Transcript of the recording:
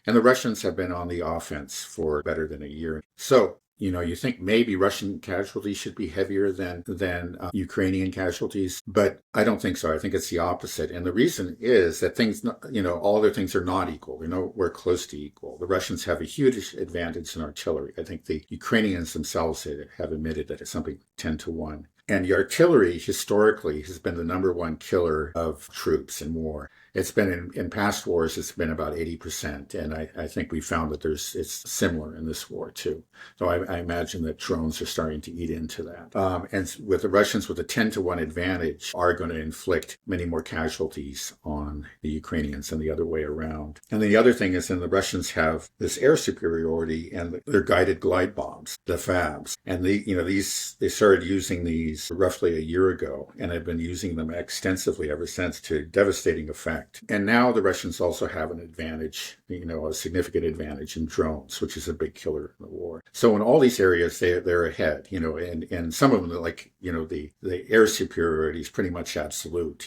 And the Russians have been on the offense for better than a year. So, you think maybe Russian casualties should be heavier than Ukrainian casualties, but I don't think so. I think it's the opposite. And the reason is that all other things are not equal. We're close to equal. The Russians have a huge advantage in artillery. I think the Ukrainians themselves have admitted that it's something 10-1. And the artillery historically has been the number one killer of troops in war. It's been in past wars, it's been about 80%. And I think we found that it's similar in this war too. So I imagine that drones are starting to eat into that. And with the Russians with a 10-1 advantage are going to inflict many more casualties on the Ukrainians than the other way around. And then the other thing is then the Russians have this air superiority and their guided glide bombs, the FABs. And they started using these roughly a year ago and have been using them extensively ever since to devastating effect. And now the Russians also have an advantage, a significant advantage in drones, which is a big killer in the war. So in all these areas, they're ahead, and some of them, like, the air superiority is pretty much absolute.